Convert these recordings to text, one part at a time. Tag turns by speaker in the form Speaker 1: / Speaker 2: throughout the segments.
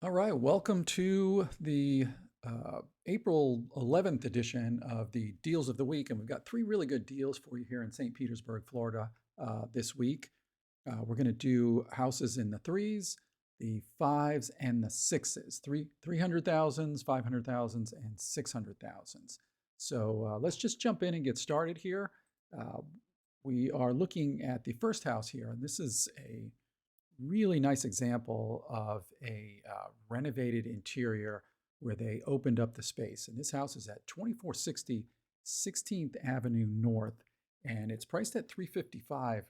Speaker 1: All right, welcome to the April 11th edition of the Deals of the Week. And we've got three really good deals for you here in St. Petersburg, Florida this week. We're going to do houses in the threes, the fives, and the sixes, 300,000s, 500,000s, and 600,000s. So let's just jump in and get started here. Uh, we are looking at the first house here, and this is a really nice example of a renovated interior where they opened up the space. And this house is at 2460 16th Avenue North, and it's priced at $355.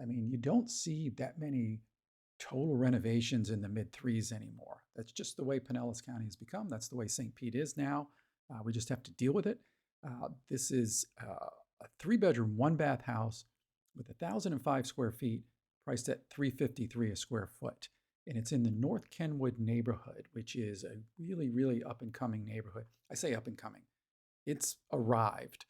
Speaker 1: I mean, you don't see that many total renovations in the mid threes anymore. That's just the way Pinellas County has become. That's the way St. Pete is now. We just have to deal with it. This is a three-bedroom, one-bath house with 1,005 square feet, priced at $353 a square foot. And it's in the North Kenwood neighborhood, which is a really, really up and coming neighborhood. I say up and coming. It's arrived.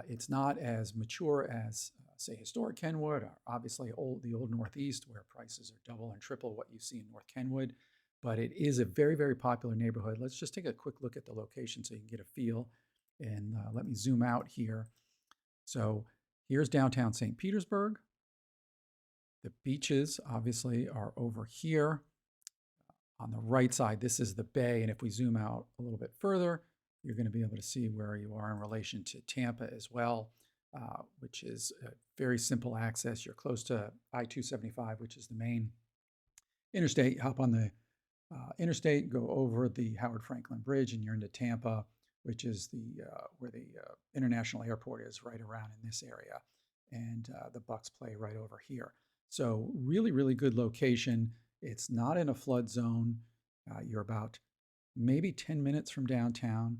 Speaker 1: It's not as mature as, say, historic Kenwood, or obviously the old Northeast, where prices are double and triple what you see in North Kenwood. But it is a very, very popular neighborhood. Let's just take a quick look at the location so you can get a feel. And let me zoom out here. So here's downtown St. Petersburg. The beaches, obviously, are over here. On the right side, this is the bay. And if we zoom out a little bit further, you're going to be able to see where you are in relation to Tampa as well, which is a very simple access. You're close to I-275, which is the main interstate. You hop on the interstate, go over the Howard Franklin Bridge, and you're into Tampa, which is where the international airport is, right around in this area. And the Bucks play right over here. So really, really good location. It's not in a flood zone. You're about maybe 10 minutes from downtown.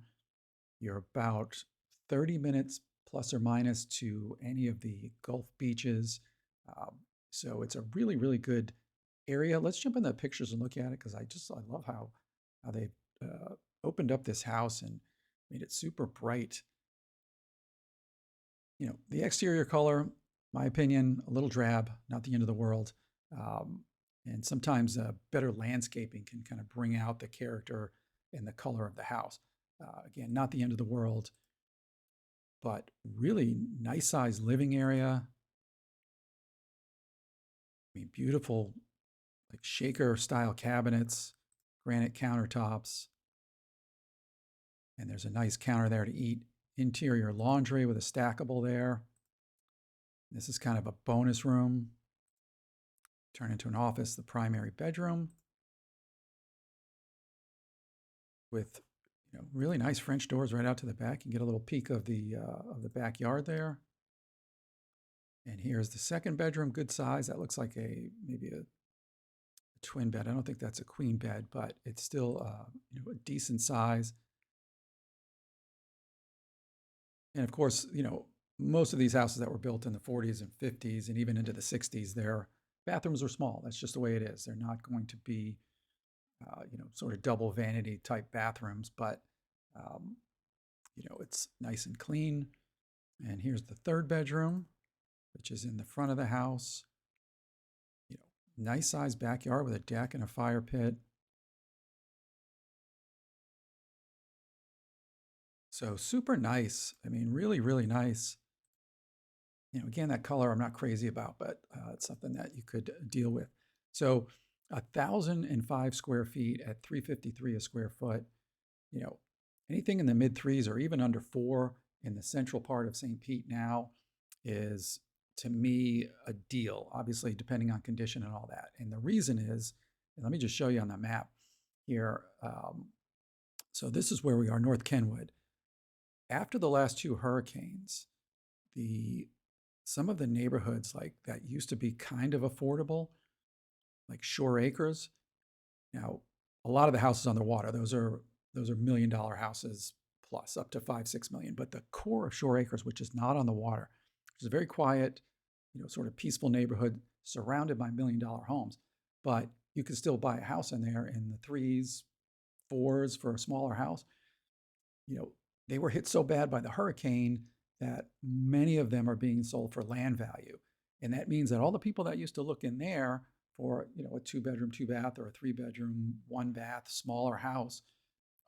Speaker 1: You're about 30 minutes plus or minus to any of the Gulf beaches. So it's a really, really good area. Let's jump in the pictures and look at it, because I love how they opened up this house and made it super bright. You know, the exterior color, my opinion, a little drab, not the end of the world. And sometimes better landscaping can kind of bring out the character and the color of the house. Again, not the end of the world, but really nice sized living area. I mean, beautiful, like shaker style cabinets, granite countertops. And there's a nice counter there to eat. Interior laundry with a stackable there. This is kind of a bonus room. Turn into an office, the primary bedroom, with really nice French doors right out to the back. You can get a little peek of the backyard there. And here's the second bedroom, good size. That looks like maybe a twin bed. I don't think that's a queen bed, but it's still a decent size. And of course, most of these houses that were built in the 40s and 50s and even into the 60s, their bathrooms are small. That's just the way it is. They're not going to be, sort of double vanity type bathrooms, but, it's nice and clean. And here's the third bedroom, which is in the front of the house. Nice sized backyard with a deck and a fire pit. So super nice. I mean, really, really nice. Again, that color I'm not crazy about, but it's something that you could deal with. So 1,005 square feet at $353 a square foot. Anything in the mid threes or even under $4 in the central part of St. Pete now is, to me, a deal, obviously depending on condition and all that. And the reason is, and let me just show you on the map here. So this is where we are, North Kenwood. After the last two hurricanes, some of the neighborhoods like that used to be kind of affordable, like Shore Acres. Now, a lot of the houses on the water, those are $1 million houses plus, up to 5-6 million. But the core of Shore Acres, which is not on the water, which is a very quiet, sort of peaceful neighborhood surrounded by $1 million homes, but you could still buy a house in there in the 3s, 4s for a smaller house. They were hit so bad by the hurricane that many of them are being sold for land value. And that means that all the people that used to look in there for, a 2-bedroom, 2-bath, or a 3-bedroom, 1-bath, smaller house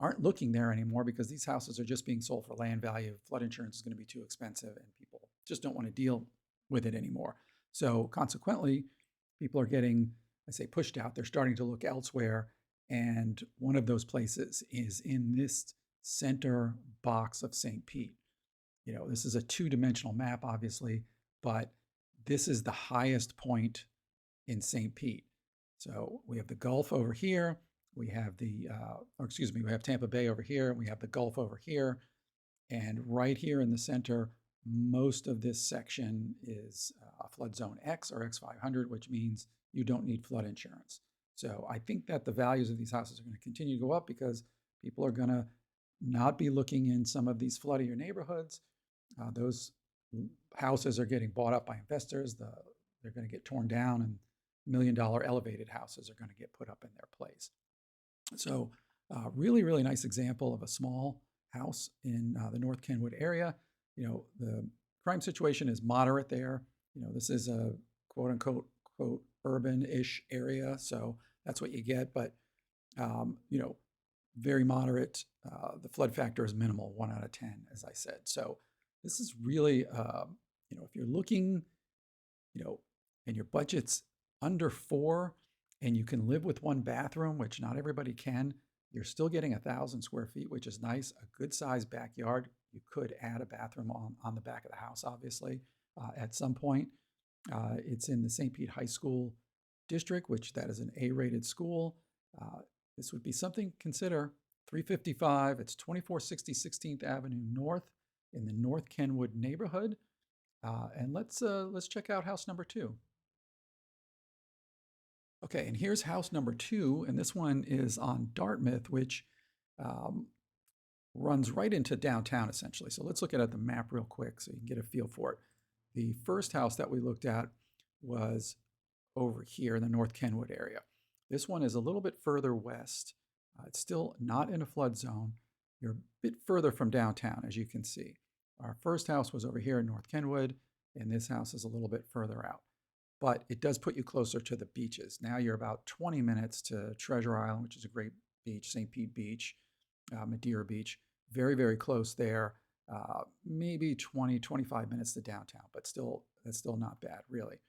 Speaker 1: aren't looking there anymore because these houses are just being sold for land value. Flood insurance is going to be too expensive and people just don't want to deal with it anymore. So consequently, people are getting, I say, pushed out. They're starting to look elsewhere. And one of those places is in this center box of St. Pete. This is a 2-dimensional map, obviously, but this is the highest point in St. Pete. So we have the Gulf over here. We have we have Tampa Bay over here, and we have the Gulf over here. And right here in the center, most of this section is flood zone X or X500, which means you don't need flood insurance. So I think that the values of these houses are going to continue to go up because people are going to not be looking in some of these floodier neighborhoods. Those houses are getting bought up by investors. They're going to get torn down, and $1 million elevated houses are going to get put up in their place. So really, really nice example of a small house in the North Kenwood area. The crime situation is moderate there. This is a quote unquote urban-ish area, so that's what you get. But very moderate. The flood factor is minimal, 1 out of 10, as I said. So this is really, if you're looking, and your budget's under 4, and you can live with 1 bathroom, which not everybody can, you're still getting 1,000 square feet, which is nice. A good sized backyard. You could add a bathroom on the back of the house, obviously, at some point. It's in the St. Pete High School district, which that is an A-rated school. This would be something to consider. 355, it's 2460 16th Avenue North in the North Kenwood neighborhood. And let's check out house number 2. Okay, and here's house number 2, and this one is on Dartmouth, which runs right into downtown, essentially. So let's look at the map real quick so you can get a feel for it. The first house that we looked at was over here in the North Kenwood area. This one is a little bit further west. It's still not in a flood zone. You're a bit further from downtown, as you can see. Our first house was over here in North Kenwood, and this house is a little bit further out. But it does put you closer to the beaches. Now you're about 20 minutes to Treasure Island, which is a great beach, St. Pete Beach, Madeira Beach. Very, very close there. Maybe 20, 25 minutes to downtown, but that's still not bad, really.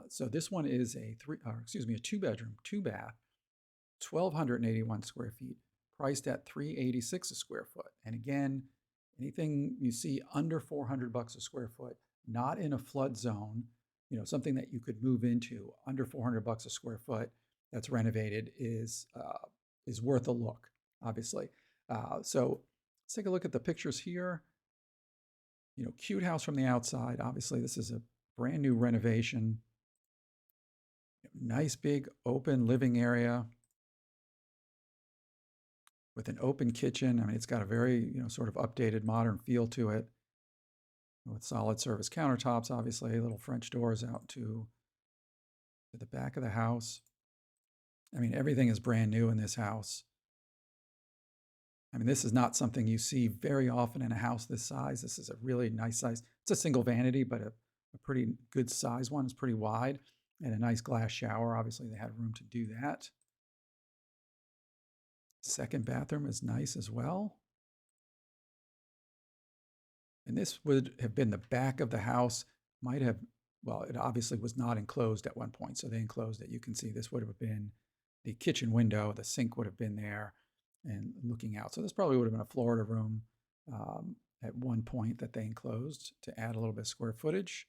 Speaker 1: So this one is a 2-bedroom, 2-bath, 1,281 square feet, priced at $386 a square foot. And again, anything you see under $400 a square foot, not in a flood zone, something that you could move into under $400 a square foot that's renovated is worth a look, obviously. So let's take a look at the pictures here. Cute house from the outside. Obviously, this is a brand new renovation. Nice big open living area with an open kitchen. I mean, it's got a very, sort of updated modern feel to it with solid service countertops, obviously, little French doors out to the back of the house. I mean, everything is brand new in this house. I mean, this is not something you see very often in a house this size. This is a really nice size. It's a single vanity, but a pretty good size one. It's pretty wide and a nice glass shower. Obviously, they had room to do that. Second bathroom is nice as well. And this would have been the back of the house. It obviously was not enclosed at one point, so they enclosed it. You can see this would have been the kitchen window. The sink would have been there and looking out. So this probably would have been a Florida room at one point that they enclosed to add a little bit of square footage.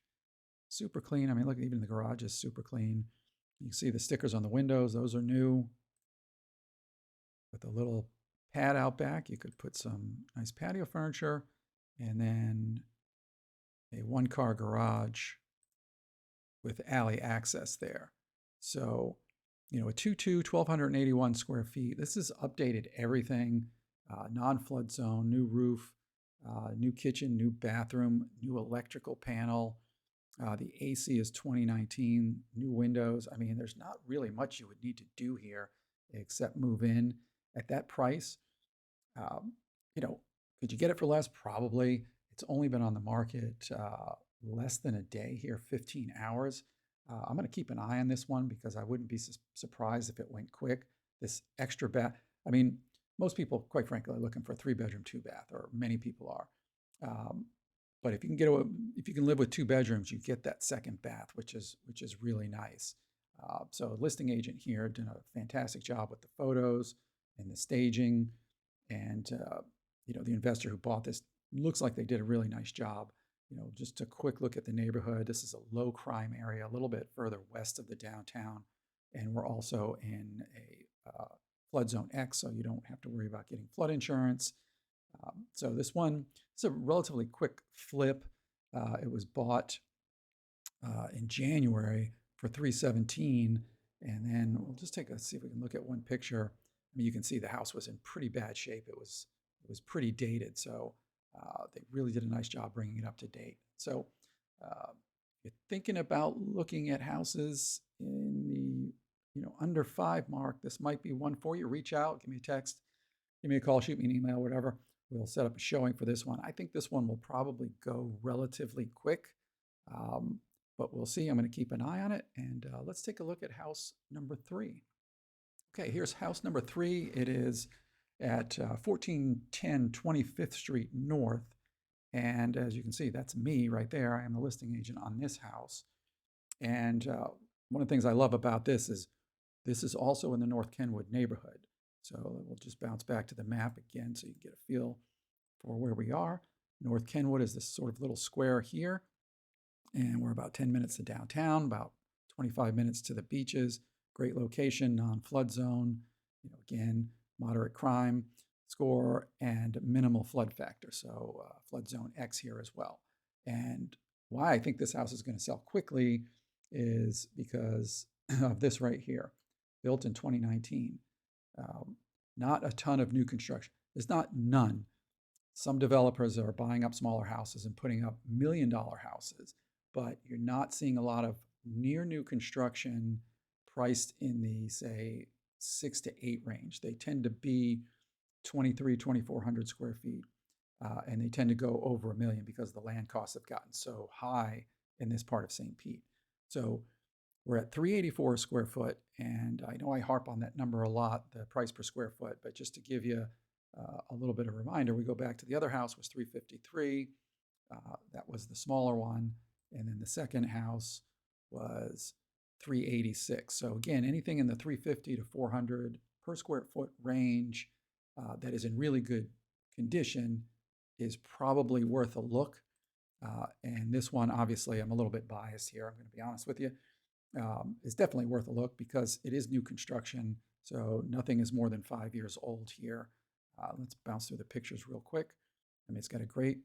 Speaker 1: Super clean. I mean, look, even the garage is super clean. You can see the stickers on the windows. Those are new. With a little pad out back, you could put some nice patio furniture and then a 1-car garage with alley access there. So, a 2.2, 1,281 square feet. This is updated everything, non-flood zone, new roof, new kitchen, new bathroom, new electrical panel. The AC is 2019, new windows. I mean, there's not really much you would need to do here except move in at that price. Could you get it for less? Probably. It's only been on the market less than a day here, 15 hours. I'm going to keep an eye on this one because I wouldn't be surprised if it went quick. This extra bath, I mean, most people, quite frankly, are looking for a 3-bedroom, 2-bath, or many people are. But if you can if you can live with 2 bedrooms, you get that second bath, which is really nice. So a listing agent here did a fantastic job with the photos and the staging, and the investor who bought this looks like they did a really nice job. Just a quick look at the neighborhood. This is a low crime area, a little bit further west of the downtown, and we're also in a flood zone X, so you don't have to worry about getting flood insurance. So this one, it's a relatively quick flip. It was bought in January for $317, and then we'll just see if we can look at one picture. I mean, you can see the house was in pretty bad shape. It was pretty dated, so they really did a nice job bringing it up to date. So if you're thinking about looking at houses in the under 5 mark, this might be one for you. Reach out, give me a text, give me a call, shoot me an email, whatever. We'll set up a showing for this one. I think this one will probably go relatively quick, but we'll see. I'm going to keep an eye on it, and let's take a look at house number 3. Okay, here's house number 3. It is at 1410 25th Street North, and as you can see, that's me right there. I am the listing agent on this house, and one of the things I love about this is also in the North Kenwood neighborhood. So we'll just bounce back to the map again so you can get a feel for where we are. North Kenwood is this sort of little square here, and we're about 10 minutes to downtown, about 25 minutes to the beaches. Great location, non-flood zone, again, moderate crime score and minimal flood factor. So flood zone X here as well. And why I think this house is going to sell quickly is because of this right here, built in 2019. Not a ton of new construction. There's not none. Some developers are buying up smaller houses and putting up $1 million houses, but you're not seeing a lot of near new construction priced in the, say, 6 to 8 range. They tend to be 2,400 square feet, and they tend to go over $1 million because the land costs have gotten so high in this part of St. Pete. So we're at $384 a square foot, and I know I harp on that number a lot, the price per square foot, but just to give you a little bit of a reminder, we go back to the other house was $353. That was the smaller one, and then the second house was $386. So again, anything in the $350 to $400 per square foot range that is in really good condition is probably worth a look. And this one, obviously, I'm a little bit biased here, I'm going to be honest with you. Is definitely worth a look because it is new construction, so nothing is more than 5 years old here. Let's bounce through the pictures real quick. I mean, it's got a great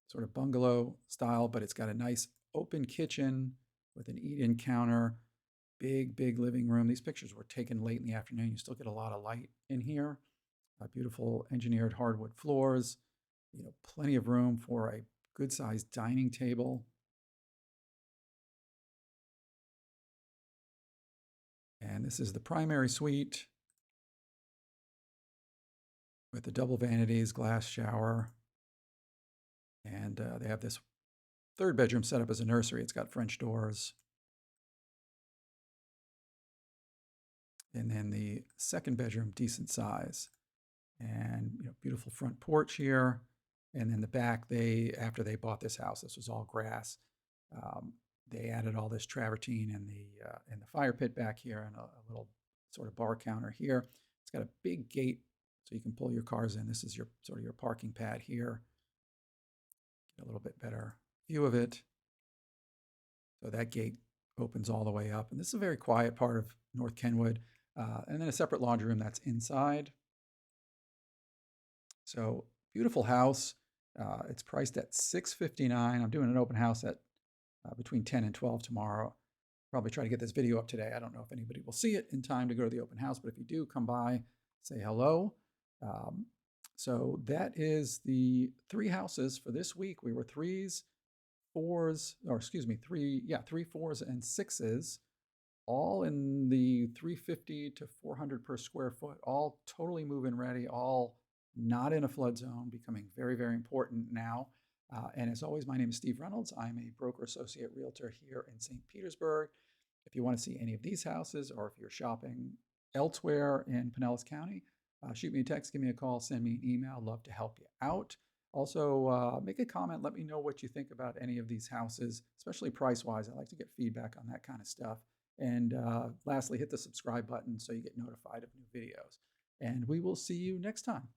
Speaker 1: sort of bungalow style, but it's got a nice open kitchen with an eat-in counter, big living room. These pictures were taken late in the afternoon. You still get a lot of light in here. Beautiful engineered hardwood floors. Plenty of room for a good-sized dining table. And this is the primary suite with the double vanities, glass shower. And they have this 3rd bedroom set up as a nursery. It's got French doors. And then the 2nd bedroom, decent size. And beautiful front porch here. And then the back, after they bought this house, this was all grass. They added all this travertine in the fire pit back here, and a little sort of bar counter here. It's got a big gate so you can pull your cars in. This is your sort of your parking pad here. Get a little bit better view of it. So that gate opens all the way up, and this is a very quiet part of North Kenwood. And then a separate laundry room that's inside. So beautiful house. It's priced at $659. I'm doing an open house at between 10 and 12 tomorrow. Probably try to get this video up today. I don't know if anybody will see it in time to go to the open house, but if you do, come by, say hello. So that is the 3 houses for this week. We were 3s, 4s, or excuse me, 3 4s and 6s, all in the 350 to 400 per square foot, all totally move-in ready, all not in a flood zone, becoming very important now. And as always, my name is Steve Reynolds. I'm a broker associate realtor here in St. Petersburg. If you want to see any of these houses, or if you're shopping elsewhere in Pinellas County, shoot me a text, give me a call, send me an email. Love to help you out. Also, make a comment. Let me know what you think about any of these houses, especially price-wise. I like to get feedback on that kind of stuff. And lastly, hit the subscribe button so you get notified of new videos. And we will see you next time.